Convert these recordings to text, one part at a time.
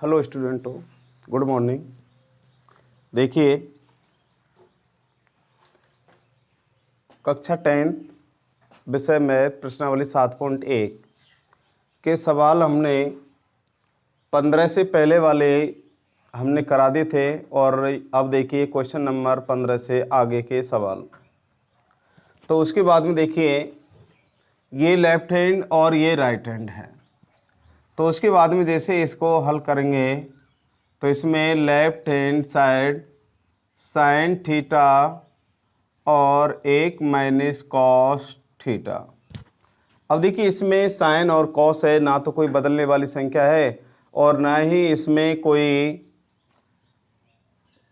Hello स्टूडेंटों, good morning. देखिए, कक्षा 10 विषय मैथ प्रश्नावली 7.1 के सवाल हमने 15 से पहले वाले हमने करा दिए थे और अब देखिए क्वेश्चन नंबर 15 से आगे के सवाल। तो उसके बाद में देखिए, ये लेफ्ट हैंड और ये राइट हैंड है। तो उसके बाद में जैसे इसको हल करेंगे तो इसमें left hand side sign theta और 1 माइनस कॉस थीटा। अब देखिए, इसमें साइन और कॉस है, ना तो कोई बदलने वाली संख्या है और ना ही इसमें कोई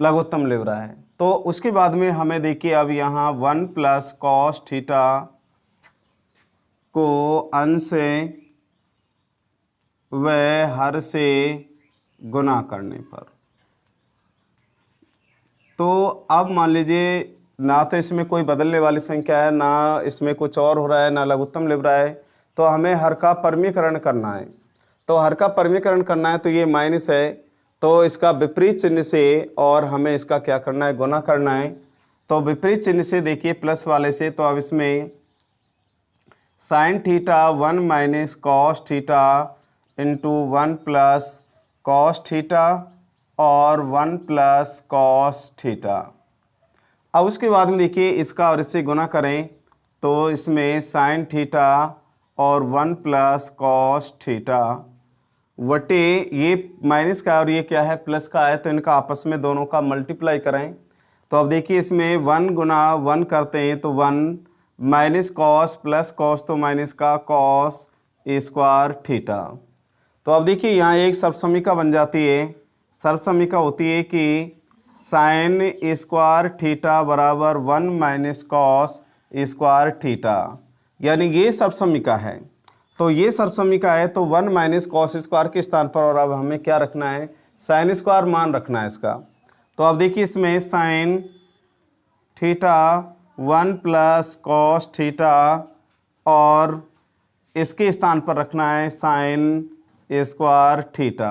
लघुत्तम ले रहा है। तो उसके बाद में हमें देखिए, अब यहाँ 1 प्लस कॉस थीटा को अंश से व हर से गुना करने पर, तो अब मान लीजिए ना तो इसमें कोई बदलने वाली संख्या है, ना इसमें कुछ और हो रहा है, ना लघुत्तम ले रहा है। तो हमें हर का परमीकरण करना है। तो हर का परमीकरण करना है तो ये माइनस है, तो इसका विपरीत चिन्ह से और हमें इसका क्या करना है, गुना करना है। तो विपरीत चिन्ह से देखिए प्लस वाले से, तो अब इसमें sine theta 1 minus cos theta into 1 plus cos theta और 1 प्लस कॉस थीटा। अब उसके बाद में देखिए, इसका और इससे गुना करें तो इसमें साइन थीटा और 1 प्लस कॉस थीटा वटे ये माइनस का और ये क्या है, प्लस का है, तो इनका आपस में दोनों का मल्टीप्लाई करें। तो अब देखिए, इसमें 1 गुना 1 करते हैं तो 1 माइनस कॉस प्लस कॉस, तो माइनस का कॉस स्क्वायर थीटा। तो अब देखिए, यहाँ एक सर्वसमीका बन जाती है। सर्वसमीका होती है कि साइन स्क्वायर थीटा बराबर 1 माइनस कॉस स्क्वायर थीटा, यानी ये सर्वसमीका है। तो ये सर्वसमीका है, तो 1 माइनस कॉस स्क्वायर के स्थान पर और अब हमें क्या रखना है, साइन स्क्वायर मान रखना है इसका। तो अब देखिए, इसमें sine theta 1 plus cos theta और इसके स्थान पर रखना है साइन स्क्वायर थीटा।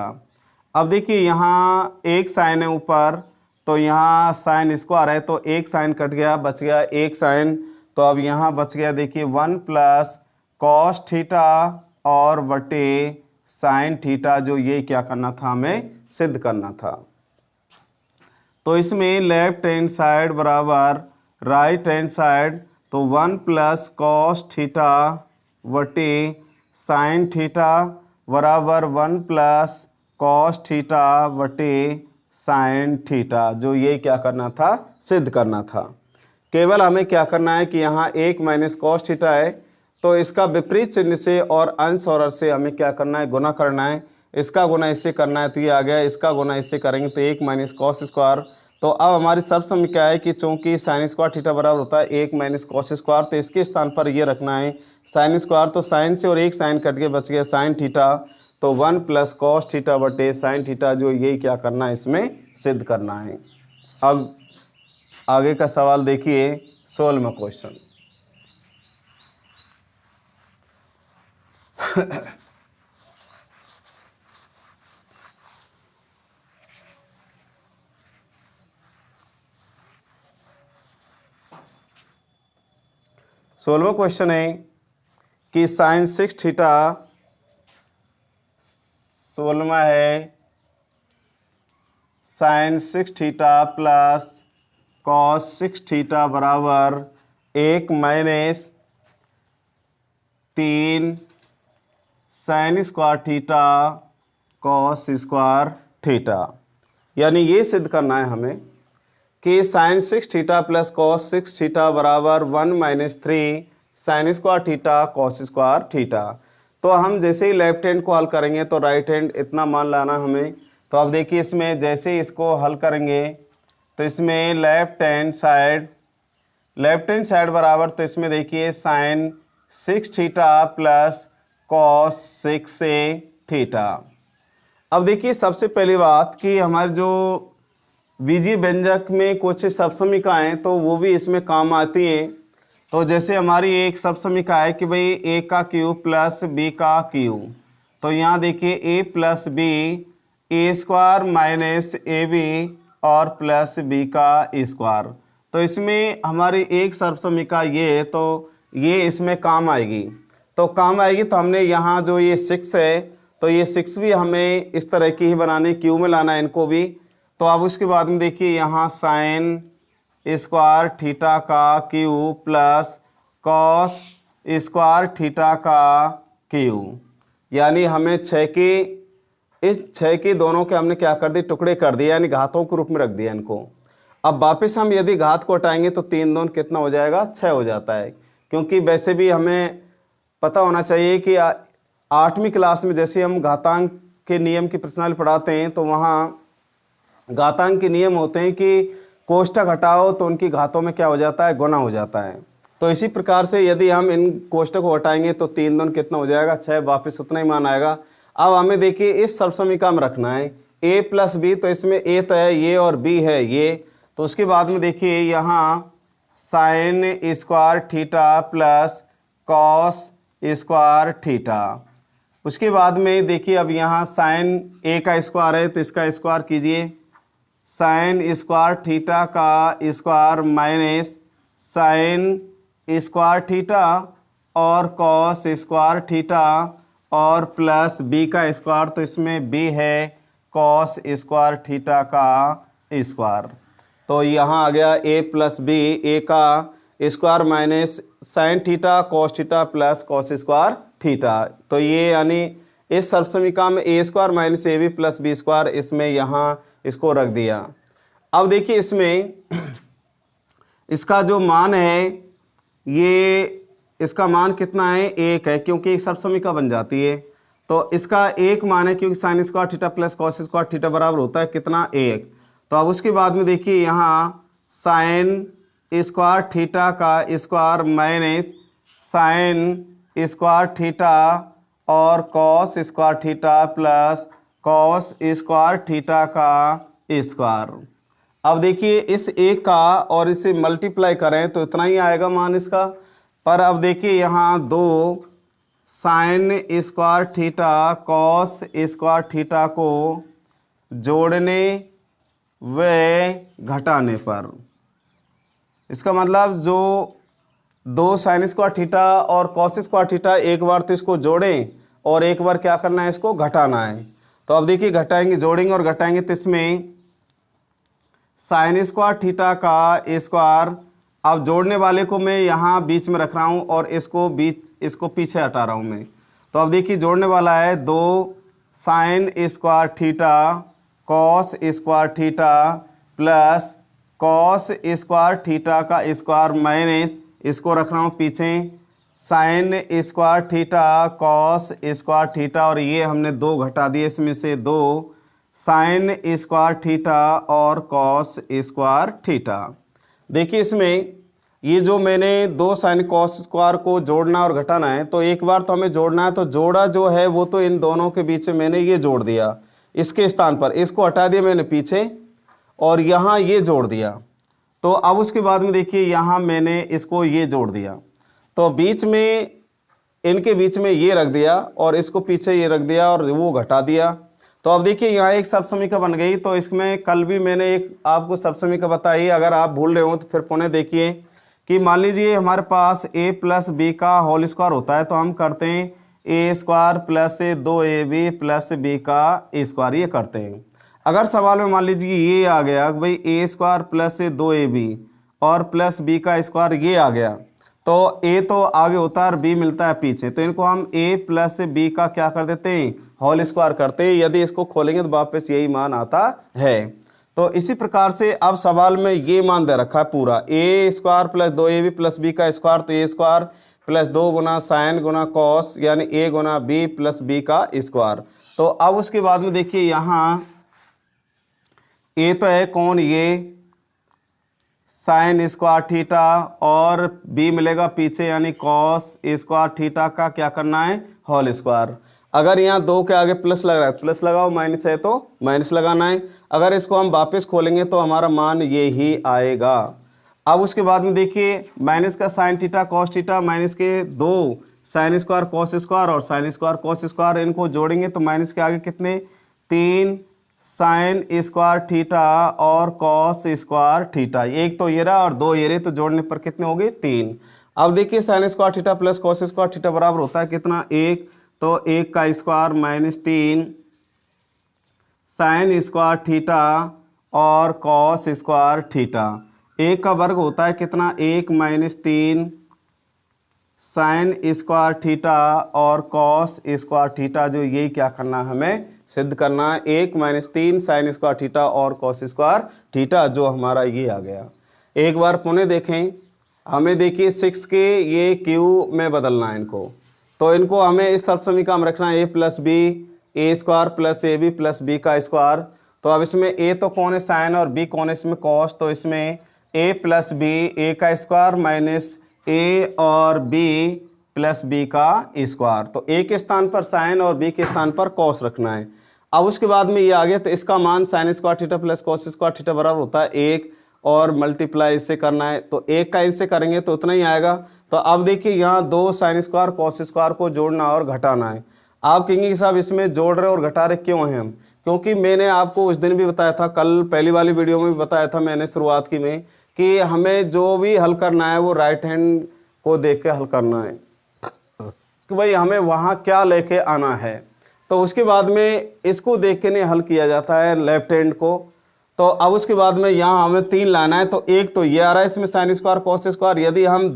अब देखिए, यहाँ एक साइन है ऊपर, तो यहाँ साइन स्क्वायर है, तो एक साइन कट गया, बच गया एक साइन। तो अब यहाँ बच गया देखिए 1 प्लस कॉस थीटा और बटे साइन थीटा, जो ये क्या करना था, हमें सिद्ध करना था। तो इसमें लेफ्ट हैंड साइड बराबर राइट हैंड साइड, तो 1 प्लस कॉस थीटा बटे साइन थीटा बराबर 1 प्लस कॉस थीटा बटे साइन थीटा, जो ये क्या करना था, सिद्ध करना था। केवल हमें क्या करना है कि यहाँ 1 माइनस कॉस थीटा है, तो इसका विपरीत चिन्ह से और अंश और हर से हमें क्या करना है, गुना करना है। इसका गुना इससे करना है तो ये आ गया, इसका गुना इससे करेंगे तो 1 माइनस कॉस स्क्वायर। तो अब हमारी सर्वसमीका है कि चूंकि साइन स्क्वायर थीटा बराबर होता है 1 माइनस कॉस स्क्वायर, तो इसके स्थान पर ये रखना है साइन स्क्वायर। तो साइन से और एक साइन कट के बच गया साइन थीटा, तो 1 प्लस कॉस थीटा बटे साइन थीटा, जो ये क्या करना है, इसमें सिद्ध करना है। अब आगे का सवाल देखिए, 16वां क्वेश्चन। सोलहवां क्वेश्चन है कि साइन 6 थीटा, 16वां है sine 6 theta plus cos 6 theta बराबर 1 minus 3 sine square theta cos square theta. यानी ये सिद्ध करना है हमें कि sine 6 theta plus cos 6 theta बराबर 1 minus 3 sine square theta cos square theta. तो हम जैसे ही लेफ्ट हैंड को हल करेंगे तो राइट हैंड इतना मान लाना हमें। तो अब देखिए, इसमें जैसे ही इसको हल करेंगे तो इसमें लेफ्ट हैंड साइड बराबर, तो इसमें देखिए sine 6 theta plus cos 6 theta. अब देखिए, सबसे पहली बात कि हमारे जो बीजीय व्यंजक में कुछ सर्वसमीकाएं तो वो भी इसमें काम आती हैं। तो जैसे हमारी एक सर्वसमीका है कि भाई a का क्यूब प्लस b का क्यूब, तो यहाँ देखिए a plus B A square minus A B और प्लस बी का स्क्वायर। तो इसमें हमारी एक सर्वसमीका ये है, तो ये इसमें काम आएगी। तो काम आएगी तो हमने यहाँ जो ये 6 है, तो ये 6 भी हमें इस तरह की ही बनानी, क्यू में लाना है इनको भी। तो अब उसके बाद में देखिए यहाँ साइन स्क्वायर थीटा का Q plus cos square theta का क्यू, यानी हमें इस 6 के दोनों के हमने क्या कर दिए, टुकड़े कर दिए, यानी घातों के रूप में रख दिया इनको। अब वापस हम यदि घात को हटाएंगे तो 3 दूनी कितना हो जाएगा, 6 हो जाता है। क्योंकि वैसे भी हमें पता होना चाहिए कि 8वीं क्लास में जैसे हम घातांक के नियम की प्रश्नावली पढ़ाते हैं, तो वहाँ घातांक के नियम होते हैं कि कोष्ठक हटाओ तो उनकी घातों में क्या हो जाता है, गुना हो जाता है। तो इसी प्रकार से यदि हम इन कोष्ठक को हटाएंगे तो 3 दूनी कितना हो जाएगा, 6, वापस उतना ही मान आएगा। अब हमें देखिए इस सर्वसमीका में रखना है a प्लस बी, तो इसमें a तो है ये और b है ये। तो उसके बाद में देखिए यहाँ sine square theta plus cos square theta. उसके बाद में देखिए अब यहाँ साइन a का स्क्वायर है तो इसका स्क्वायर कीजिए, साइन स्क्वायर थीटा का square minus sine square theta और कॉस स्क्वायर थीटा और प्लस b का स्क्वायर, तो इसमें b है कॉस स्क्वायर थीटा का स्क्वायर। तो यहाँ आ गया a प्लस बी, a का square minus sine theta cos theta plus cos square theta. तो ये यानी इस सर्वसमीका में a square minus A B plus B square, इसमें यहाँ इसको रख दिया। अब देखिए इसमें इसका जो मान है, ये इसका मान कितना है, 1 है, क्योंकि एक सर्वसमीका बन जाती है। तो इसका 1 मान है, क्योंकि sign square theta plus cos square theta बराबर होता है कितना, 1। तो अब उसके बाद में देखिए यहाँ साइन स्क्वायर थीटा का square minus sine square theta और cos square theta plus cos square theta का स्क्वायर। अब देखिए इस 1 का और इसे मल्टीप्लाई करें तो इतना ही आएगा मान इसका। पर अब देखिए यहाँ 2 sign square theta cos square theta को जोड़ने व घटाने पर, इसका मतलब जो 2 साइन स्क्वायर थीटा और कॉस स्क्वायर थीटा, एक बार तो इसको जोड़ें और एक बार क्या करना है, इसको घटाना है। तो अब देखिए घटाएंगे, जोड़ेंगे और घटाएंगे, तो इसमें साइन स्क्वायर थीटा का स्क्वायर, अब जोड़ने वाले को मैं यहाँ बीच में रख रहा हूँ और इसको पीछे हटा रहा हूँ मैं। तो अब देखिए जोड़ने वाला है 2 sign square theta cos square theta plus cos square theta का स्क्वायर माइनस, इसको रख रहा हूँ पीछे, sign square theta cos square theta, और ये हमने 2 घटा दिए, इसमें से 2 साइन स्क्वायर थीटा और कॉस स्क्वायर थीटा। देखिए इसमें ये जो मैंने 2 साइन कॉस स्क्वायर को जोड़ना और घटाना है, तो एक बार तो हमें जोड़ना है, तो जोड़ा जो है वो तो इन दोनों के बीच में मैंने ये जोड़ दिया, इसके स्थान पर इसको हटा दिया मैंने पीछे और यहाँ ये जोड़ दिया। तो अब उसके बाद में देखिए यहाँ मैंने इसको ये जोड़ दिया, तो बीच में इनके बीच में ये रख दिया और इसको पीछे ये रख दिया और वो घटा दिया। तो अब देखिए यहाँ एक सर्वसमीका बन गई। तो इसमें कल भी मैंने एक आपको सर्वसमीका बताई, अगर आप भूल रहे हो तो फिर पुनः देखिए कि मान लीजिए हमारे पास a प्लस बी का होल स्क्वायर होता है, तो हम करते हैं a square plus 2ab plus b का स्क्वायर, ये करते हैं। अगर सवाल में मान लीजिए ये आ गया भाई a स्क्वायर प्लस 2ab और प्लस b का स्क्वायर ये आ गया, तो a तो आगे होता है और b मिलता है पीछे, तो इनको हम a प्लस b का क्या कर देते हैं, होल स्क्वायर करते हैं। यदि इसको खोलेंगे तो वापस यही मान आता है। तो इसी प्रकार से अब सवाल में ये मान दे रखा है पूरा, a square plus 2ab plus b का स्क्वायर, तो a स्क्वायर प्लस 2 गुना साइन गुना कॉस, यानी a गुना b प्लस b का स्क्वायर। तो अब उसके बाद में देखिए यहाँ a तो है कौन, ये साइन स्क्वायर थीटा और b मिलेगा पीछे, यानी कॉस स्क्वायर थीटा का क्या करना है, होल स्क्वायर। अगर यहाँ 2 के आगे प्लस लग रहा है प्लस लगाओ, माइनस है तो माइनस लगाना है। अगर इसको हम वापस खोलेंगे तो हमारा मान ये ही आएगा। अब उसके बाद में देखिए माइनस का sign theta cos theta, minus के 2 साइन स्क्वायर कॉस स्क्वायर और साइन स्क्वायर कॉस स्क्वायर, इनको जोड़ेंगे तो माइनस के आगे कितने 3 साइन स्क्वायर थीटा और कॉस स्क्वायर थीटा। एक तो ये रहा और दो ये रहे, तो जोड़ने पर कितने हो गए 3। अब देखिए sine square theta plus cos square theta बराबर होता है कितना 1, तो 1 का square minus 3 sine square theta और कॉस स्क्वायर थीटा। 1 का वर्ग होता है कितना 1 माइनस 3 साइन स्क्वायर थीटा और कॉस स्क्वायर थीटा। जो ये क्या करना है हमें सिद्ध करना है 1 माइनस 3 साइन स्क्वायर थीटा और कॉस स्क्वायर थीटा, जो हमारा ये आ गया। एक बार पुनः देखें, हमें देखिए 6 के ये क्यू में बदलना है इनको, तो इनको हमें इस समीकरण में रखना है A plus B A square plus A B plus B का स्क्वायर। तो अब इसमें ए तो कौन है साइन और बी कौन है इसमें कॉस, तो इसमें ए प्लस बी ए का स्क्वायर माइनस ए और बी प्लस बी का स्क्वायर। तो ए के स्थान पर साइन और बी के स्थान पर कॉस रखना है। अब उसके बाद में ये आ गया, तो इसका मान sign square theta plus cos square theta बराबर होता है 1 और मल्टीप्लाई इससे करना है, तो 1 का इनसे करेंगे तो उतना ही आएगा। तो अब देखिए यहाँ 2 साइन स्क्वायर कॉस स्क्वायर को जोड़ना और घटाना है। आप कहेंगे कि साहब इसमें जोड़ रहे और घटा रहे क्यों हैं हम, क्योंकि मैंने आपको उस दिन भी बताया था, कल पहली वाली वीडियो में भी बताया था मैंने शुरुआत की में, कि हमें जो भी हल करना है वो राइट हैंड को देख के हल करना है कि भाई हमें वहाँ क्या लेके आना है। तो उसके बाद में इसको देख के नहीं हल किया जाता है लेफ्ट हैंड को। तो अब उसके बाद में यहाँ हमें 3 लाना है, तो एक तो ये आ रहा है इसमें साइन स्क्वायर कॉस स्क्वायर। यदि हम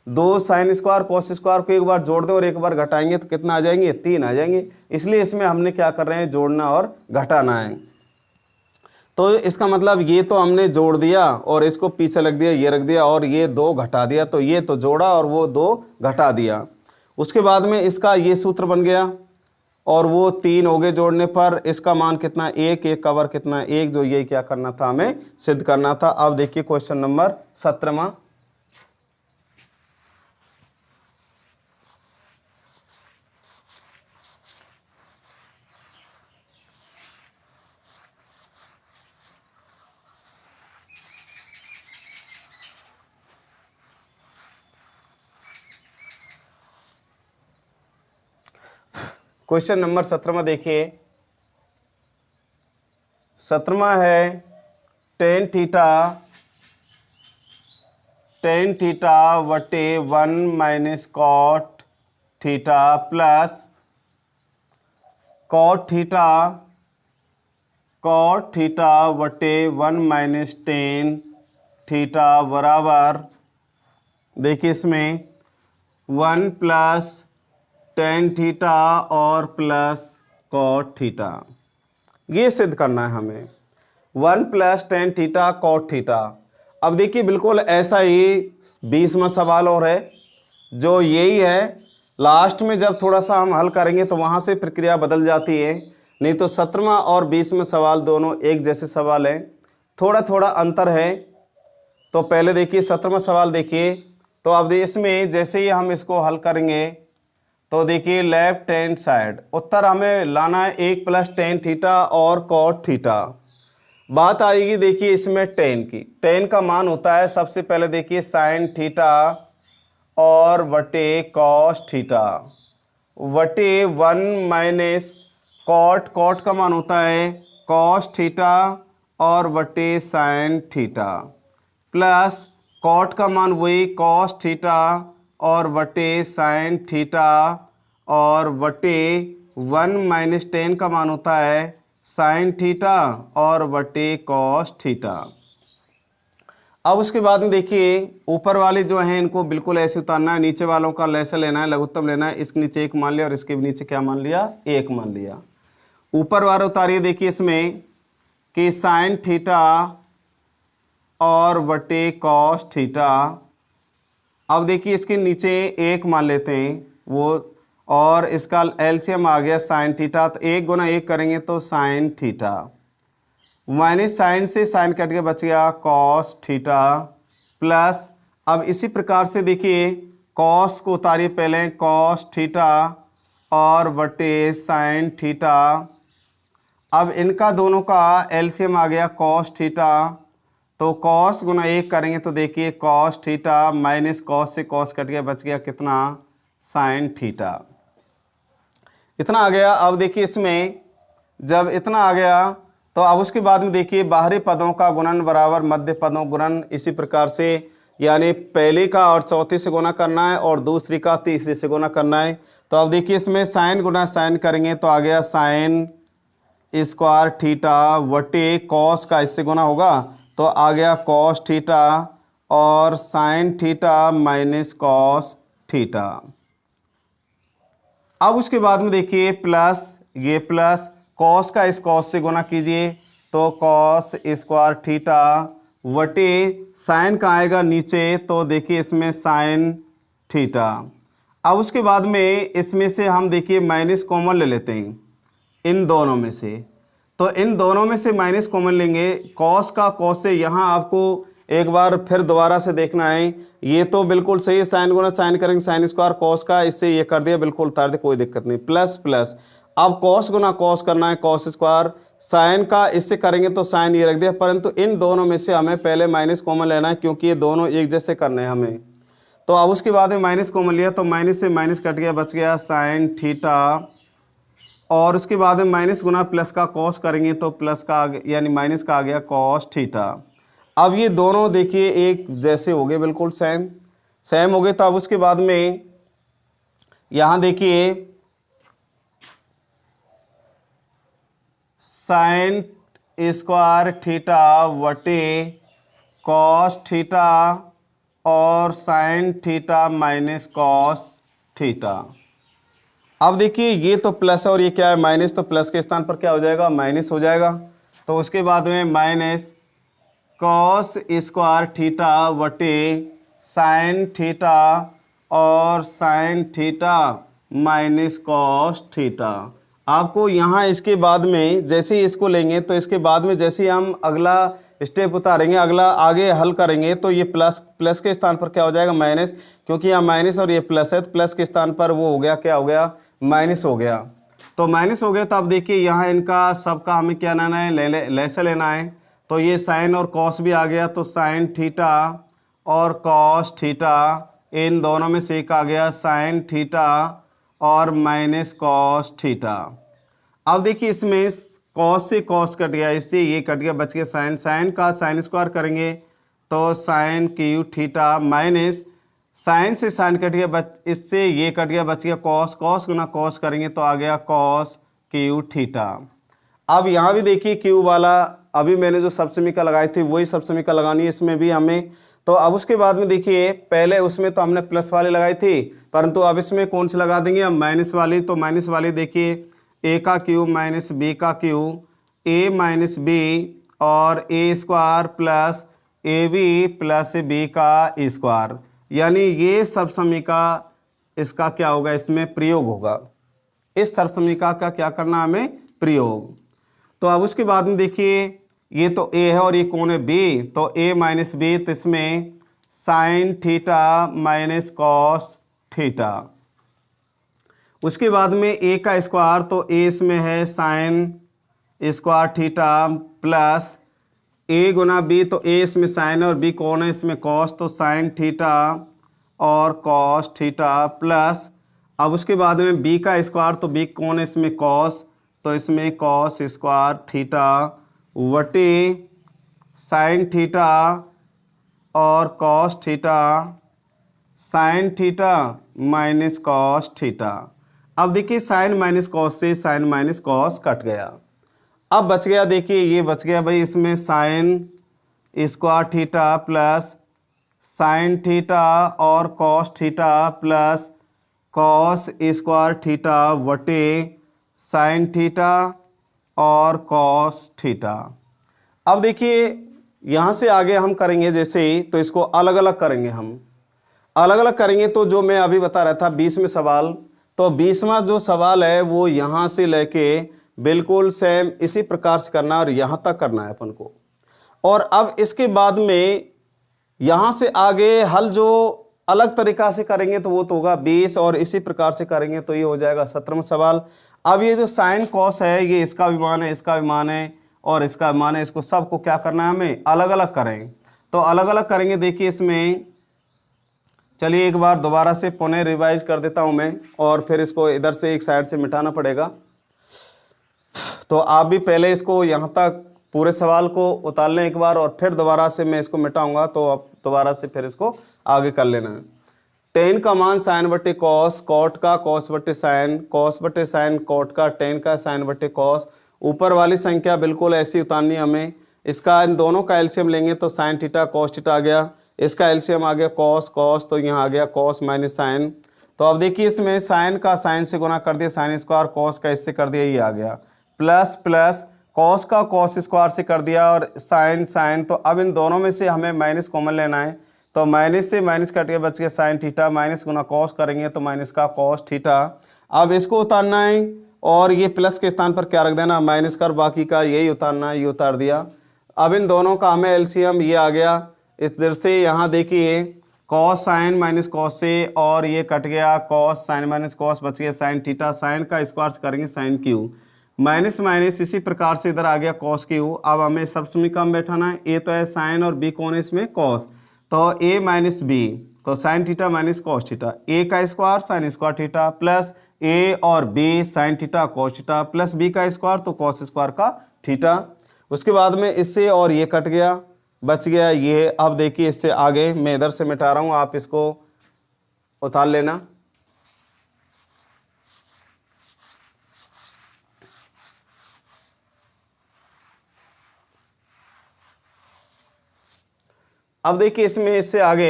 2 साइन स्क्वायर कॉस स्क्वायर को एक बार जोड़ दें और एक बार घटाएंगे तो कितना आ जाएंगे 3 आ जाएंगे। इसलिए इसमें हमने क्या कर रहे हैं जोड़ना और घटाना है। तो इसका मतलब ये तो हमने जोड़ दिया और इसको पीछे रख दिया, ये रख दिया और ये 2 घटा दिया, तो ये तो जोड़ा और वो 2 घटा दिया। उसके बाद में इसका ये सूत्र बन गया और वो 3 हो गए जोड़ने पर। इसका मान कितना 1, 1 का वर्ग कितना 1, जो ये क्या करना था हमें सिद्ध करना था। अब देखिए क्वेश्चन नंबर 17वां। क्वेश्चन नंबर 17वां देखिए, 17वां है टेन थीटा वटे 1 minus cot theta plus cot theta वटे 1 माइनस टेन थीटा बराबर, देखिए इसमें 1 प्लस टेन थीटा और प्लस कॉट थीटा, ये सिद्ध करना है हमें। 1 plus tan theta cot theta. अब देखिए बिल्कुल ऐसा ही 20वां सवाल और है, जो यही है। लास्ट में जब थोड़ा सा हम हल करेंगे तो वहाँ से प्रक्रिया बदल जाती है, नहीं तो 17वां और 20वां सवाल दोनों एक जैसे सवाल हैं, थोड़ा थोड़ा अंतर है। तो पहले देखिए 17वां सवाल देखिए, तो अब इसमें जैसे ही हम इसको हल करेंगे तो देखिए लेफ्ट हैंड साइड उत्तर हमें लाना है 1 प्लस टेन थीटा और कॉट थीटा। बात आएगी देखिए इसमें टेन की, टेन का मान होता है सबसे पहले देखिए साइन थीटा और वटे कॉस थीटा वटे 1 माइनस कॉट का मान होता है कॉस थीटा और वटे साइन थीटा प्लस कॉट का मान वही कॉस थीटा और वटे साइन थीटा और वटे 1 माइनस टेन का मान होता है साइन थीटा और वटे कॉस थीटा। अब उसके बाद में देखिए ऊपर वाले जो हैं इनको बिल्कुल ऐसे उतारना है, नीचे वालों का लैसा लेना है, लघुत्तम लेना है। इसके नीचे 1 मान लिया और इसके नीचे क्या मान लिया 1 मान लिया। ऊपर वाले उतारिए देखिए इसमें कि साइन थीटा और वटे कॉस थीटा। अब देखिए इसके नीचे 1 मान लेते हैं वो, और इसका एलसीएम आ गया साइन थीटा, तो 1 गुना 1 करेंगे तो साइन थीटा माइनस साइन से साइन कट के बच गया कॉस थीटा प्लस, अब इसी प्रकार से देखिए कॉस को उतारिए पहले, कॉस थीटा और वटे साइन थीटा। अब इनका दोनों का एलसीएम आ गया कॉस थीटा, तो कॉस गुना 1 करेंगे तो देखिए कॉस थीटा माइनस कॉस से कॉस कट गया, बच गया कितना साइन थीटा, इतना आ गया। अब देखिए इसमें जब इतना आ गया तो अब उसके बाद में देखिए बाहरी पदों का गुणन बराबर मध्य पदों गुणन, इसी प्रकार से यानी पहली का और चौथी से गुना करना है और दूसरी का तीसरी से गुना करना है। तो अब देखिए इसमें साइन गुना साइन करेंगे तो आ गया साइन स्क्वायर थीटा वटे कॉस का इससे गुना होगा तो आ गया कॉस थीटा और sine theta minus cos theta. अब उसके बाद में देखिए प्लस, ये प्लस कॉस का इस कॉस से गुना कीजिए तो कॉस स्क्वायर थीटा वटे साइन का आएगा नीचे तो देखिए इसमें साइन थीटा। अब उसके बाद में इसमें से हम देखिए माइनस कॉमन ले लेते हैं इन दोनों में से, तो इन दोनों में से माइनस कॉमन लेंगे। कॉस का कॉस से यहाँ आपको एक बार फिर दोबारा से देखना है, ये तो बिल्कुल सही है, साइन गुना साइन करेंगे साइन स्क्वायर कॉस का, इससे ये कर दिया बिल्कुल उतार दे कोई दिक्कत नहीं, प्लस प्लस अब कॉस गुना कॉस करना है कॉस स्क्वायर, साइन का इससे करेंगे तो साइन ये रख दिया, परंतु इन दोनों में से हमें पहले माइनस कॉमन लेना है क्योंकि ये दोनों एक जैसे करने हैं हमें। तो अब उसके बाद में माइनस कॉमन लिया तो माइनस से माइनस कट गया, बच गया साइन थीटा और उसके बाद में माइनस गुना प्लस का कॉस करेंगे तो प्लस का यानी माइनस का आ गया कॉस थीटा। अब ये दोनों देखिए एक जैसे हो गए, बिल्कुल सेम सेम हो गए। तो अब उसके बाद में यहाँ देखिए साइन स्क्वायर थीटा वटे कॉस थीटा और sine theta minus cos theta. अब देखिए ये तो प्लस है और ये क्या है माइनस, तो प्लस के स्थान पर क्या हो जाएगा माइनस हो जाएगा। तो उसके बाद में माइनस कॉस स्क्वायर थीटा वटे साइन थीटा और sine theta minus cos theta. आपको यहाँ इसके बाद में जैसे ही इसको लेंगे तो इसके बाद में जैसे ही हम अगला स्टेप उतारेंगे, अगला आगे हल करेंगे तो ये प्लस के स्थान पर क्या हो जाएगा माइनस, क्योंकि यहाँ माइनस और ये प्लस है तो प्लस के स्थान पर वो हो गया क्या हो गया माइनस हो गया। तो माइनस हो गया तो अब देखिए यहाँ इनका सबका हमें क्या लेना है लेसे लेना है। तो ये साइन और कॉस भी आ गया तो साइन थीटा और कॉस थीटा, इन दोनों में से एक आ गया साइन थीटा और माइनस कॉस थीटा। अब देखिए इसमें कॉस से कॉस कट गया, इससे ये कट गया, बच गया साइन, साइन का साइन स्क्वायर करेंगे तो साइन क्यू थीटा माइनस साइन से साइन कट गया, इससे ये कट गया, बच गया कॉस, कॉस गुना कॉस करेंगे तो आ गया कॉस क्यू थीटा। अब यहाँ भी देखिए क्यू वाला अभी मैंने जो सबसमीका लगाई थी वही सबसमीका लगानी है इसमें भी हमें। तो अब उसके बाद में देखिए पहले उसमें तो हमने प्लस वाली लगाई थी, परंतु अब इसमें कौन सी लगा देंगे हम माइनस वाली। तो माइनस वाली देखिए ए का क्यू माइनस बी का क्यू, ए माइनस बी और A square plus A B plus B का स्क्वायर, यानी ये सबसमीका इसका क्या होगा इसमें प्रयोग होगा, इस सबसमीका का क्या करना हमें प्रयोग। तो अब उसके बाद में देखिए ये तो ए है और ये कौन है बी, तो ए माइनस बी, तो इसमें sine theta minus cos theta. उसके बाद में ए का स्क्वायर, तो ए इसमें है साइन स्क्वायर थीटा प्लस ए गुना बी, तो ए इसमें साइन है और बी कौन है इसमें कॉस, तो साइन थीटा और कॉस थीटा प्लस अब उसके बाद में बी का स्क्वायर, तो बी कौन है इसमें कॉस, तो इसमें कॉस स्क्वायर थीटा वटे साइन थीटा और cos theta sine theta minus cos theta. अब देखिए साइन माइनस कॉस से साइन माइनस कॉस कट गया, अब बच गया देखिए ये बच गया भाई इसमें sine square theta plus sine theta और cos theta plus cos square theta वटे साइन थीटा और कॉस थीटा। अब देखिए यहाँ से आगे हम करेंगे जैसे ही, तो इसको अलग अलग करेंगे, हम अलग अलग करेंगे। तो जो मैं अभी बता रहा था 20वें सवाल, तो 20वां जो सवाल है वो यहाँ से लेके बिल्कुल सेम इसी प्रकार से करना और यहाँ तक करना है अपन को। और अब इसके बाद में यहाँ से आगे हल जो अलग तरीका से करेंगे तो वो तो होगा 20 और इसी प्रकार से करेंगे तो ये हो जाएगा 17वां सवाल। अब ये जो साइन कॉस है ये इसका भी मान है, इसका भी मान है और इसका भी मान है, इसको सबको क्या करना है हमें अलग अलग करें। तो अलग अलग करेंगे देखिए इसमें, चलिए एक बार दोबारा से पुनः रिवाइज कर देता हूं मैं और फिर इसको इधर से एक साइड से मिटाना पड़ेगा। तो आप भी पहले इसको यहाँ तक पूरे सवाल को उतार लें एक बार, और फिर दोबारा से मैं इसको मिटाऊंगा, तो आप दोबारा से फिर इसको आगे कर लेना है। टेन का मान साइन बटे कॉस, कॉट का कॉस बटे साइन, कॉस बटे साइन कॉट का, टेन का साइन बटे कॉस। ऊपर वाली संख्या बिल्कुल ऐसी उतारनी हमें। इसका इन दोनों का एलसीएम लेंगे तो साइन थीटा कॉस थीटा आ गया, इसका एलसीएम आ गया कॉस कॉस, तो यहाँ आ गया कॉस माइनस साइन। तो अब देखिए इसमें साइन का साइन से गुना कर दिया साइन स्क्वायर, कॉस का इससे कर दिया, ये आ गया प्लस प्लस कॉस का कॉस स्क्वायर से कर दिया और साइन साइन। तो अब इन दोनों में से हमें माइनस कॉमन लेना है, तो माइनस से माइनस कट के बच गया साइन थीटा, माइनस गुना कॉस करेंगे तो माइनस का कॉस थीटा। अब इसको उतारना है और ये प्लस के स्थान पर क्या रख देना, माइनस कर, बाकी का यही उतारना है, ये उतार दिया। अब इन दोनों का हमें एलसीएम ये आ गया। इस तरह से यहाँ देखिए कॉस साइन माइनस कॉस से, और ये कट गया कॉस साइन माइनस कॉस, बच गया साइन थीटा, साइन का स्क्वायर करेंगे साइन क्यू, माइनस माइनस इसी प्रकार से इधर आ गया कॉस क्यू। अब हमें सब समीकरण बैठाना है, ए तो है साइन और बी कौन है इसमें कॉस, तो ए माइनस बी, तो sine theta minus cos theta, A का square sine square theta plus A और B sine theta cos theta plus B का स्क्वायर तो कॉस स्क्वायर का थीटा। उसके बाद में इससे और ये कट गया, बच गया ये। अब देखिए इससे आगे मैं इधर से मिटा रहा हूँ, आप इसको उतार लेना। अब देखिए इसमें इससे आगे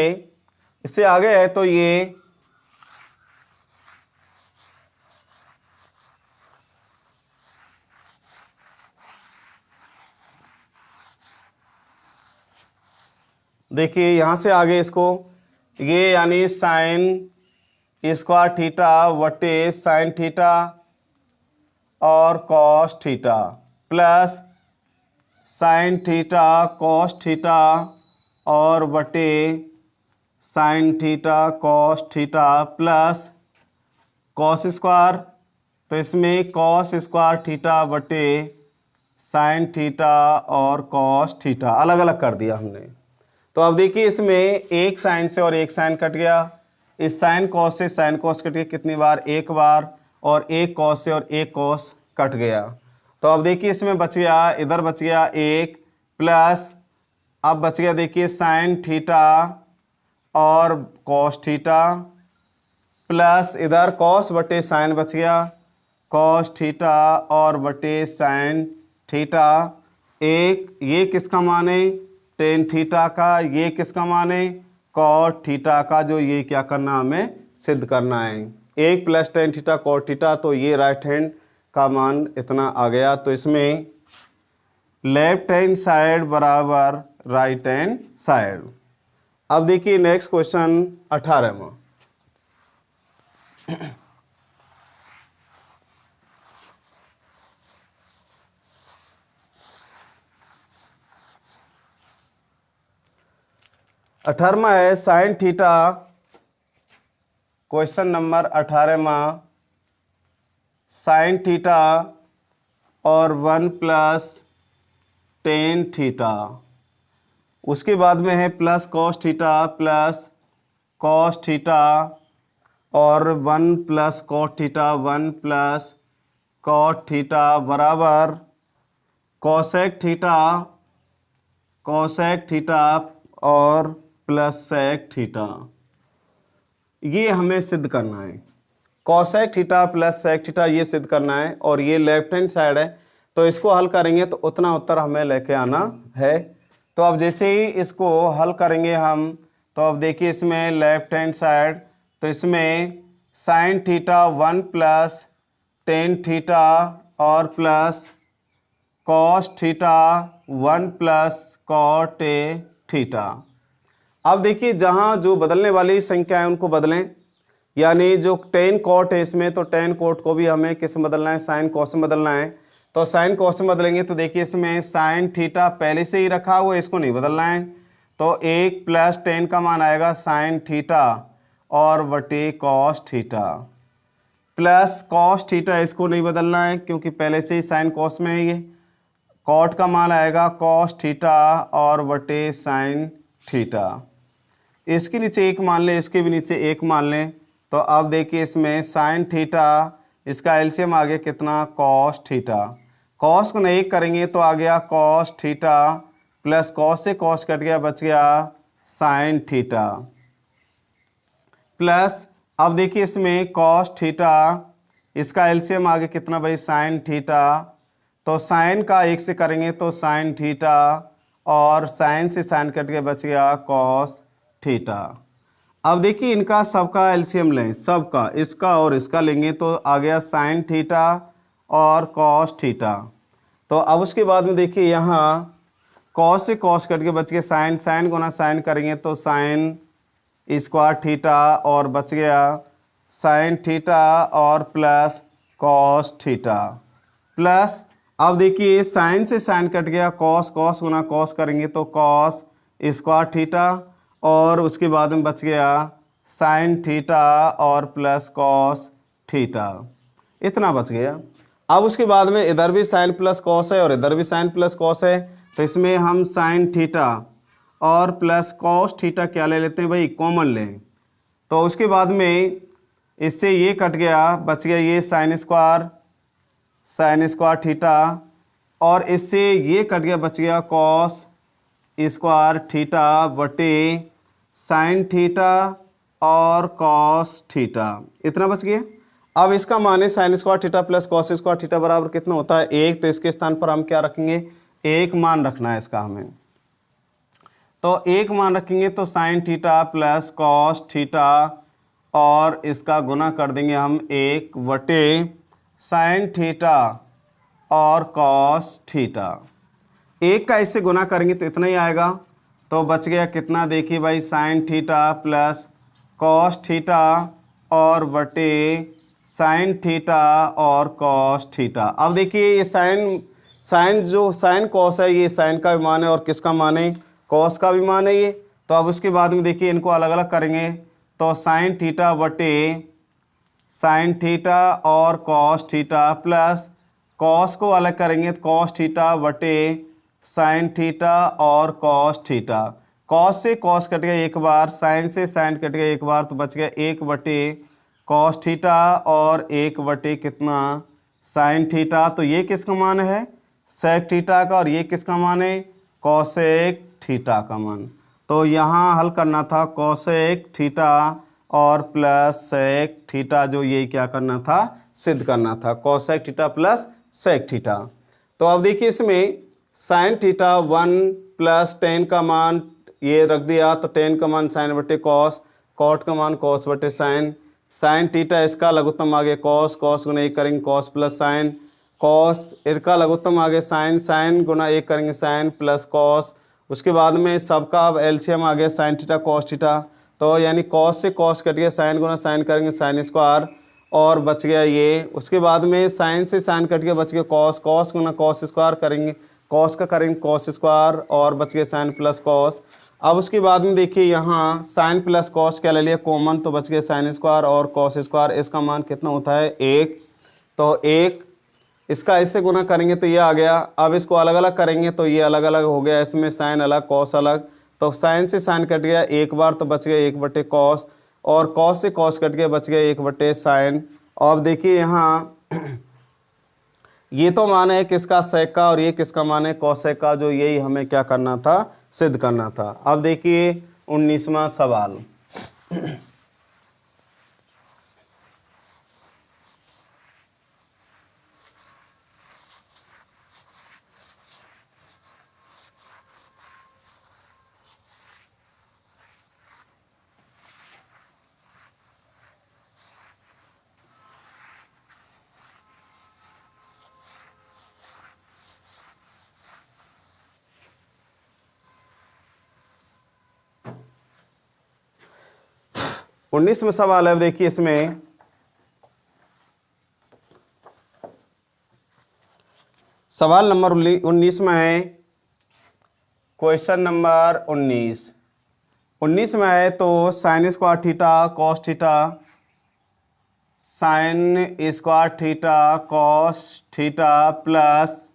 है तो ये देखिए यहाँ से आगे इसको ये यानी साइन स्क्वायर थीटा वटे साइन थीटा और cos theta plus sine theta cos theta और बटे sine theta cos theta plus cos square, तो इसमें कॉस स्क्वायर थीटा बटे साइन थीटा और कॉस थीटा अलग अलग कर दिया हमने। तो अब देखिए इसमें एक साइन से और एक साइन कट गया, इस साइन कॉस से साइन कॉस कट गया कितनी बार, एक बार, और एक कॉस से और एक कॉस कट गया। तो अब देखिए इसमें बच गया, इधर बच गया एक प्लस, अब बच गया देखिए साइन थीटा और कॉस थीटा प्लस इधर कॉस बटे साइन बच गया, कॉस थीटा और बटे साइन थीटा। एक ये किसका मान है, टेन थीटा का, ये किसका मान है, कॉट थीटा का, जो ये क्या करना हमें सिद्ध करना है। एक plus tan theta cot theta, तो ये राइट हैंड का मान इतना आ गया। तो इसमें लेफ्ट हैंड साइड बराबर राइट हैंड साइड। अब देखिए नेक्स्ट क्वेश्चन 18वां। अठारहवां है साइन थीटा, क्वेश्चन नंबर 18वां, साइन थीटा और 1 प्लस टेन थीटा। उसके बाद में है plus cos theta plus cos theta और 1 plus cot theta 1 plus cot theta बराबर कॉसेक थीटा और प्लस सेक थीटा। ये हमें सिद्ध करना है, cosec theta plus sec theta ये सिद्ध करना है। और ये लेफ्ट हैंड साइड है, तो इसको हल करेंगे तो उतना उत्तर हमें लेके आना है। तो अब जैसे ही इसको हल करेंगे हम, तो अब देखिए इसमें लेफ्ट हैंड साइड, तो इसमें sine theta 1 plus tan theta और plus cos theta 1 plus cot theta. अब देखिए जहाँ जो बदलने वाली संख्या है उनको बदलें, यानी जो टेन कॉट है इसमें, तो टेन कॉट को भी हमें किस में बदलना है, साइन कॉस में बदलना है। तो साइन कॉस में बदलेंगे तो देखिए इसमें साइन थीटा पहले से ही रखा हुआ है, इसको नहीं बदलना है। तो 1 प्लस टेन का मान आएगा साइन थीटा और बटे cos theta plus cos theta, इसको नहीं बदलना है क्योंकि पहले से ही साइन कॉस में है। ये कॉट का मान आएगा कॉस थीटा और बटे साइन थीटा। इसके नीचे एक मान लें, इसके भी नीचे एक मान लें। तो अब देखिए इसमें साइन थीटा, इसका एलसीएम आ गया कितना, कॉस थीटा। कॉस को 1 करेंगे तो आ गया कॉस थीटा प्लस कॉस से कॉस कट गया, बच गया साइन थीटा प्लस अब देखिए इसमें कॉस थीटा, इसका एलसीएम आगे कितना भाई साइन थीटा, तो साइन का 1 से करेंगे तो साइन थीटा और साइन से साइन कट के बच गया कॉस थीटा। अब देखिए इनका सबका एलसीएम लें, सबका इसका और इसका लेंगे तो आ गया साइन थीटा और कॉस थीटा। तो अब उसके बाद में देखिए यहाँ कॉस से कॉस कट के बच गया साइन, साइन गुना साइन करेंगे तो साइन स्क्वायर थीटा और बच गया साइन थीटा और प्लस कॉस थीटा प्लस अब देखिए साइन से साइन कट गया, कॉस कॉस गुना कॉस करेंगे तो कॉस स्क्वायर थीटा और उसके बाद में बच गया साइन थीटा और प्लस कॉस थीटा, इतना बच गया। अब उसके बाद में इधर भी साइन प्लस कॉस है और इधर भी साइन प्लस कॉस है, तो इसमें हम साइन थीटा और प्लस कॉस थीटा क्या ले लेते हैं भाई, कॉमन लें। तो उसके बाद में इससे ये कट गया, बच गया ये साइन स्क्वायर थीटा और इससे ये कट गया, बच गया कॉस स्क्वायर थीटा बटे साइन थीटा और कॉस थीटा, इतना बच गया। अब इसका मान है sign square theta plus cos square theta बराबर कितना होता है 1, तो इसके स्थान पर हम क्या रखेंगे 1 मान रखना है इसका हमें, तो 1 मान रखेंगे तो sine theta plus cos theta और इसका गुना कर देंगे हम 1 बटे साइन थीटा और कॉस थीटा। 1 का इससे गुना करेंगे तो इतना ही आएगा, तो बच गया कितना देखिए भाई sign theta plus cos theta और बटे साइन थीटा और कॉस थीटा। अब देखिए ये साइन जो साइन कॉस है ये साइन का भी मान है और किसका मान है कॉस का भी मान है ये। तो अब उसके बाद में देखिए इनको अलग अलग करेंगे तो साइन थीटा बटे साइन थीटा और कॉस थीटा प्लस कॉस को अलग करेंगे तो कॉस थीटा बटे साइन थीटा और कॉस थीटा। कॉस से कॉस कट गया एक बार, साइन से साइन कट गया एक बार, तो बच गया 1 बटे कॉस थीटा और 1 बटे कितना साइन थीटा। तो ये किसका मान है सेक थीटा का और ये किसका मान है कॉसेक थीटा का मान। तो यहाँ हल करना था कॉसेक थीटा और प्लस सेक थीटा, जो ये क्या करना था सिद्ध करना था cosec theta plus sec theta. तो अब देखिए इसमें साइन थीटा 1 प्लस टेन का मान ये रख दिया, तो टेन का मान साइन बटे कॉस, कॉट का मान कॉस बटे साइन, साइन थीटा इसका लघुत्तम आगे कॉस, कॉस गुना 1 करेंगे कॉस प्लस साइन, कॉस इनका लघुत्तम आगे साइन, साइन गुना 1 करेंगे साइन प्लस कॉस। उसके बाद में सबका अब एलसीएम आ गया साइन थीटा कॉस थीटा, तो यानी कॉस से कॉस कट गया, साइन गुना साइन करेंगे साइन स्क्वायर और बच गया ये। उसके बाद में साइन से साइन कट गया, बच गया कॉस, कॉस गुना कॉस स्क्वायर करेंगे, कॉस का करेंगे कॉस स्क्वायर और बच गया साइन प्लस कॉस। अब उसके बाद में देखिए यहाँ साइन प्लस कॉस क्या ले लिया कॉमन, तो बच गया साइन स्क्वायर और कॉस स्क्वायर, इसका मान कितना होता है 1, तो 1 इसका इससे गुना करेंगे तो ये आ गया। अब इसको अलग अलग करेंगे तो ये अलग अलग हो गया, इसमें साइन अलग कॉस अलग, तो साइन से साइन कट गया एक बार तो बच गया 1 बटे कॉस और कॉस से कॉस कट गया बच गया 1 बटे साइन। और देखिए यहाँ ये तो मान है किसका सेक का और ये किसका मान है कॉसेक का, जो यही हमें क्या करना था सिद्ध करना था। अब देखिए 19वां सवाल। उन्नीस में सवाल है, देखिए इसमें सवाल नंबर 19 में है, क्वेश्चन नंबर 19 में है तो sine square theta cos theta, sine square theta cos theta plus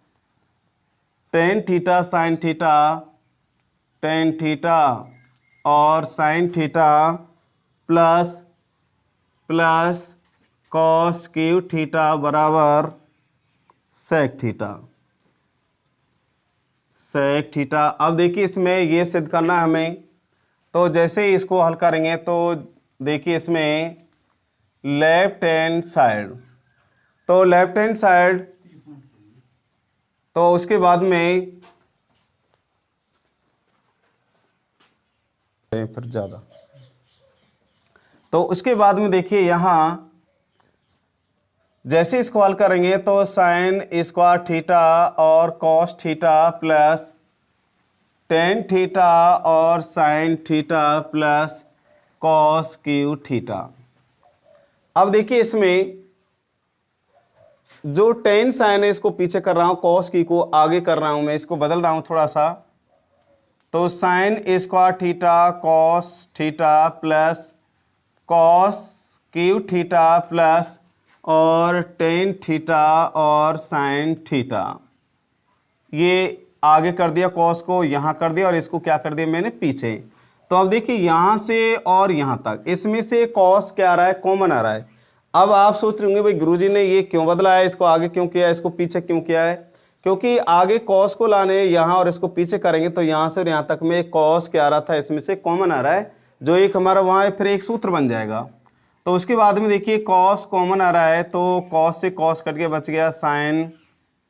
tan theta sine theta tan theta और sine theta plus cos cube theta बराबर सेक थीटा। Sec theta. अब देखिए इसमें ये सिद्ध करना है हमें, तो जैसे ही इसको हल करेंगे तो देखिए इसमें लेफ्ट हैंड साइड, तो लेफ्ट हैंड साइड, तो उसके बाद में फिर ज़्यादा, तो उसके बाद में देखिए यहाँ जैसे इसको हल करेंगे तो साइन स्क्वायर थीटा और cos theta plus tan theta और sine theta plus cos cube theta. अब देखिए इसमें जो टेन साइन है इसको पीछे कर रहा हूं, कॉस की को आगे कर रहा हूं, मैं इसको बदल रहा हूं थोड़ा सा, तो sine square theta cos theta plus cos cube theta plus और टेन थीटा और साइन थीटा, ये आगे कर दिया कॉस को, यहाँ कर दिया और इसको क्या कर दिया मैंने पीछे। तो अब देखिए यहाँ से और यहाँ तक इसमें से कॉस क्या आ रहा है, कॉमन आ रहा है। अब आप सोच रहे होंगे भाई गुरुजी ने ये क्यों बदला है, इसको आगे क्यों किया है, इसको पीछे क्यों किया है, क्योंकि आगे कॉस को लाने यहाँ और इसको पीछे करेंगे तो यहाँ से और यहाँ तक में कॉस क्या आ रहा था, इसमें से कॉमन आ रहा है, जो एक हमारा वहाँ है फिर एक सूत्र बन जाएगा। तो उसके बाद में देखिए कॉस कॉमन आ रहा है, तो कॉस से कॉस कट के बच गया साइन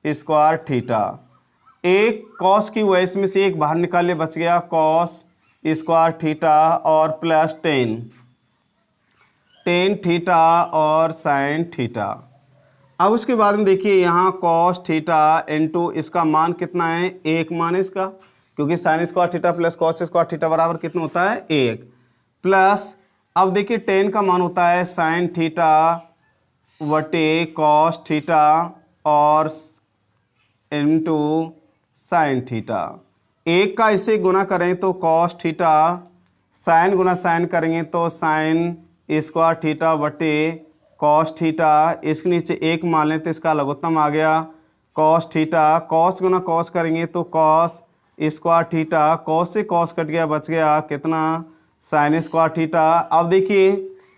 स्क्वायर थीटा, एक कॉस की वजह इसमें से एक बाहर निकाले बच गया कॉस स्क्वायर थीटा और प्लस टेन थीटा और साइन थीटा। अब उसके बाद में देखिए यहाँ कॉस थीटा इंटू इसका मान कितना है, एक मान है इसका, क्योंकि sign square theta plus cos square theta बराबर कितना होता है, एक, प्लस अब देखिए टेन का मान होता है साइन थीटा वटे कॉस थीटा और इंटू साइन थीटा, एक का इसे गुना करें तो कॉस थीटा, साइन गुना साइन करेंगे तो साइन स्क्वायर थीटा बटे कॉस थीटा, इसके नीचे एक मान लें तो इसका लघुत्तम आ गया कॉस थीटा, कॉस गुना कॉस करेंगे तो कॉस स्क्वायर थीटा, कॉस से कॉस कट गया बच गया कितना, साइन स्क्वायर थीटा। अब देखिए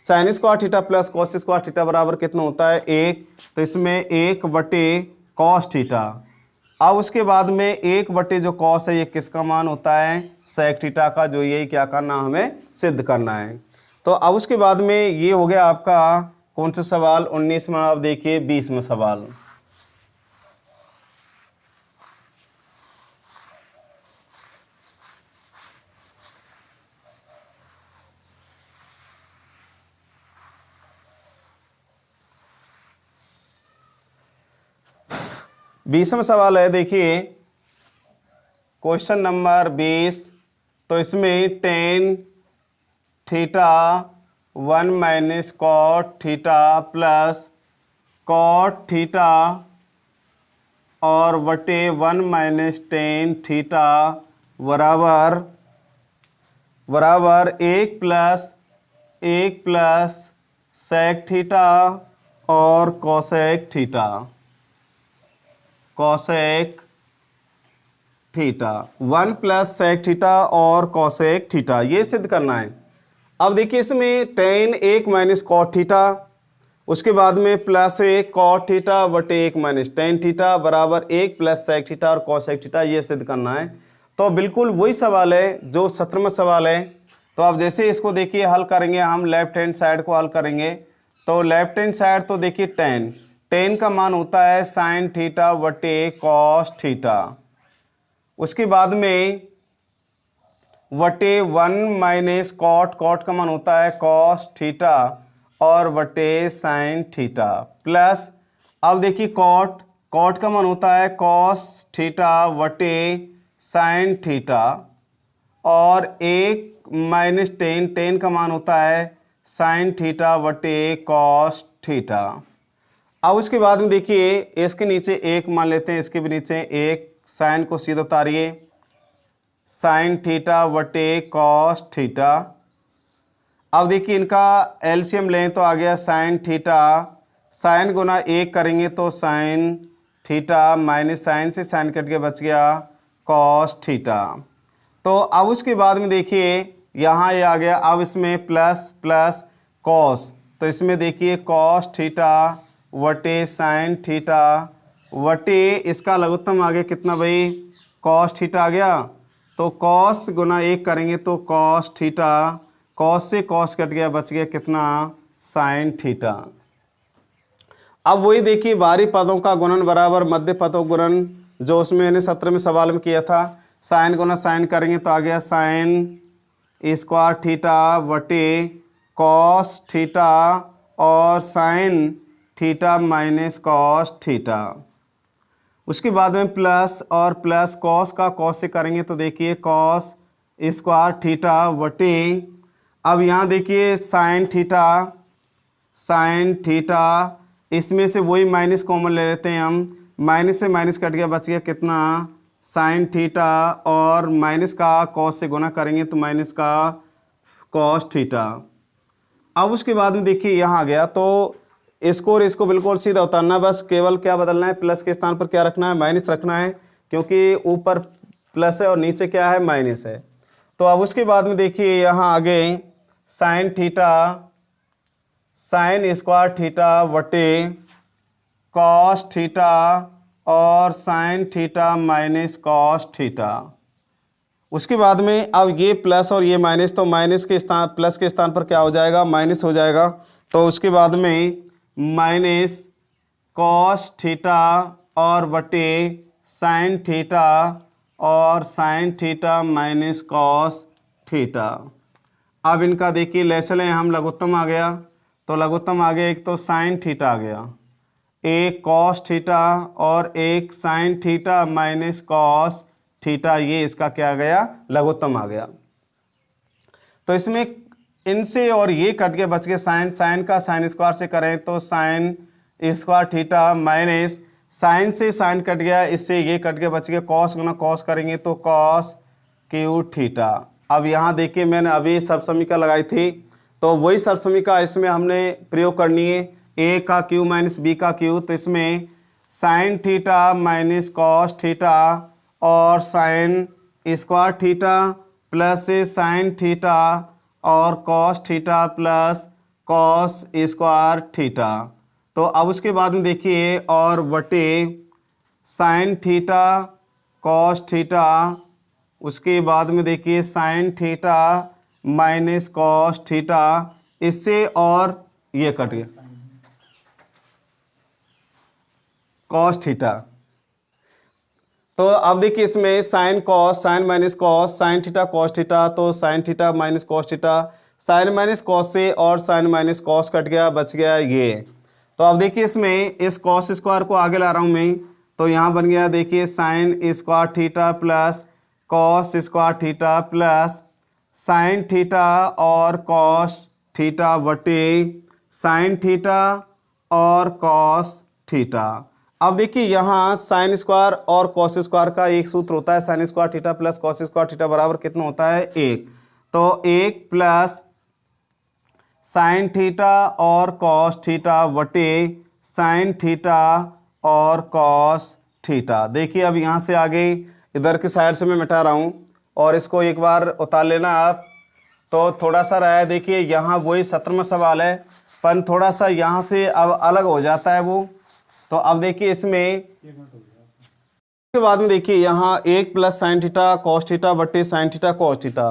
sine square theta plus cos square theta बराबर कितना होता है, एक, तो इसमें एक बटे कॉस थीटा। अब उसके बाद में एक बटे जो कॉस है ये किसका मान होता है, सेक थीटा का, जो यही क्या करना हमें सिद्ध करना है। तो अब उसके बाद में ये हो गया आपका कौन सा सवाल, 19 में। आप देखिए 20 में सवाल, बीसवां सवाल है, देखिए क्वेश्चन नंबर 20। तो इसमें tan theta 1 minus cot theta plus cot theta और बटे 1 माइनस टेन थीटा बराबर एक प्लस सेक थीटा और cosec theta, cosec theta, 1 plus sec theta और कोसेक थीटा, ये सिद्ध करना है। अब देखिए इसमें टेन एक माइनस कॉट थीटा, उसके बाद में प्लस एक कॉट थीटा बटे एक माइनस टेन थीटा बराबर एक प्लस सेक थीटा और कोसेक थीटा, ये सिद्ध करना है। तो बिल्कुल वही सवाल है जो 17वां सवाल है। तो अब जैसे इसको देखिए हल करेंगे, हम लेफ्ट हैंड साइड को हल करेंगे, तो लेफ्ट हैंड साइड तो देखिए टेन का मान होता है साइन थीटा बटे कॉस थीटा, उसके बाद में वटे 1 माइनस कॉट का मान होता है कॉस थीटा और वटे साइन थीटा प्लस, अब देखिए कॉट का मान होता है कॉस थीटा वटे साइन थीटा और एक माइनस टेन का मान होता है साइन थीटा वटे कॉस थीटा। अब उसके बाद में देखिए इसके नीचे एक मान लेते हैं, इसके भी नीचे एक, साइन को सीधा उतारिए, साइन थीटा वटे कॉस थीटा। अब देखिए इनका एलसीएम लें तो आ गया साइन थीटा, साइन गुना एक करेंगे तो साइन थीटा माइनस साइन से साइन कट के बच गया कॉस थीटा। तो अब उसके बाद में देखिए यहाँ ये आ गया, अब इसमें प्लस कॉस, तो इसमें देखिए कॉस थीटा वटे साइन थीटा वटे इसका लघुत्तम आ गया कितना भाई, कॉस थीटा आ गया, तो कॉस गुना 1 करेंगे तो कॉस थीटा, कॉस से कॉस कट गया, बच गया कितना, साइन थीटा। अब वही देखिए बाहरी पदों का गुणन बराबर मध्य पदों गुणन, जो उसमें मैंने 17 में सवाल में किया था। साइन गुना साइन करेंगे तो आ गया साइन स्क्वायर थीटा बटे कॉस थीटा और sine theta minus cos theta. उसके बाद में प्लस और प्लस कॉस का कॉस से करेंगे तो देखिए कॉस स्क्वायर थीटा बटे, अब यहाँ देखिए साइन थीटा, साइन थीटा, इसमें से वही माइनस कॉमन ले लेते हैं हम, माइनस से माइनस कट गया, बच गया कितना, साइन थीटा और माइनस का कॉस से गुना करेंगे तो माइनस का कॉस थीटा। अब उसके बाद में देखिए यहाँ आ गया, तो इसको और इसको बिल्कुल सीधा उतारना, बस केवल क्या बदलना है, प्लस के स्थान पर क्या रखना है, माइनस रखना है, क्योंकि ऊपर प्लस है और नीचे क्या है, माइनस है। तो अब उसके बाद में देखिए यहाँ आगे sine theta, sine square theta बटे कॉस थीटा और sine theta minus cos theta. उसके बाद में अब ये प्लस और ये माइनस, तो माइनस के स्थान, प्लस के स्थान पर क्या हो जाएगा, माइनस हो जाएगा। तो उसके बाद में माइनस कॉस थीटा और बटे साइन थीटा और sine theta minus cos theta. अब इनका देखिए लेस लें हम, लघुत्तम आ गया, तो लघुत्तम आ गया, एक तो साइन थीटा आ गया, एक कॉस थीटा और एक sign theta minus cos theta, ये इसका क्या आ गया, लघुत्तम आ गया। तो इसमें इनसे और ये कट के बच गए साइन, साइन का साइन स्क्वायर से करें तो sine square theta minus sine से साइन कट गया, इससे ये कट के बच गया, कॉस गुना कॉस करेंगे तो कॉस क्यू थीटा। अब यहाँ देखिए मैंने अभी सर्वसमीका लगाई थी, तो वही सर्वसमीका इसमें हमने प्रयोग करनी है, ए का क्यू माइनस बी का क्यू, तो इसमें sine theta minus cos theta और sine square theta plus sine theta और cos theta plus cos square theta. तो अब उसके बाद में देखिए और बटे साइन थीटा कॉस थीटा, उसके बाद में देखिए sign theta minus cos theta, इससे और ये कट गया कॉस थीटा। तो अब देखिए इसमें sine cos, sine minus cos, sine theta cos theta, तो sine theta minus cos theta, sine minus cos से और साइन माइनस कॉस कट गया, बच गया ये। तो अब देखिए इसमें इस कॉस स्क्वायर को आगे ला रहा हूँ मैं, तो यहाँ बन गया देखिए sine square theta plus cos square theta plus sine theta और कॉस थीटा बटे साइन थीटा और कॉस थीटा। अब देखिए यहाँ साइन स्क्वायर और कॉस स्क्वायर का एक सूत्र होता है, sign square theta plus cos square theta बराबर कितना होता है, 1। तो 1 प्लस साइन थीटा और कॉस थीटा बटे साइन थीटा और कॉस थीटा। देखिए अब यहाँ से आगे इधर की साइड से मैं मिटा रहा हूँ और इसको एक बार उतार लेना आप, तो थोड़ा सा रहा है, देखिए यहाँ वही 17वां सवाल है, पर थोड़ा सा यहाँ से अब अलग हो जाता है वो। तो अब देखिए इसमें के बाद में देखिए यहाँ 1 plus sine theta cos theta बटे साइन थीटा कॉस थीटा,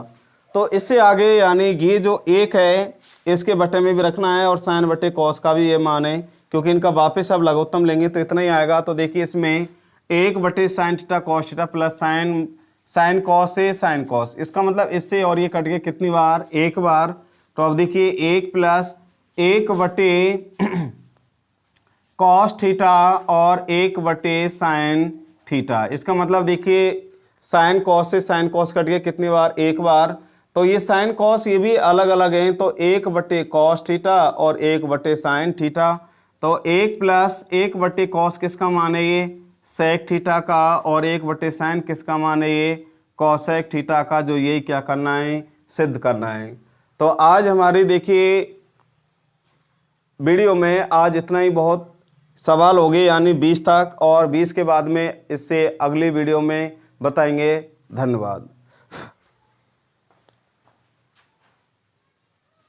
तो इससे आगे यानी ये जो 1 है इसके बटे में भी रखना है और साइन बटे कॉस का भी ये मान है, क्योंकि इनका वापस अब लघुत्तम लेंगे तो इतना ही आएगा। तो देखिए इसमें 1 बटे sine theta cos theta plus sine cos से साइन कॉस, इसका मतलब इससे और ये कट गया कितनी बार, 1 बार। तो अब देखिए 1 प्लस 1 बटे कॉस थीटा और 1 बटे साइन थीटा, इसका मतलब देखिए साइन कॉस से साइन कॉस कट गया कितनी बार, 1 बार। तो ये साइन कॉस ये भी अलग अलग हैं, तो 1 बटे कॉस थीटा और 1 बटे साइन थीटा। तो 1 प्लस 1 बटे कॉस किसका मान है, ये सेक थीटा का, और 1 बटे साइन किसका मान है, ये कॉसेक थीटा का, जो यही क्या करना है, सिद्ध करना है। तो आज हमारी देखिए वीडियो में आज इतना ही बहुत सवाल हो गए, यानी 20 तक, और 20 के बाद में इससे अगली वीडियो में बताएंगे। धन्यवाद।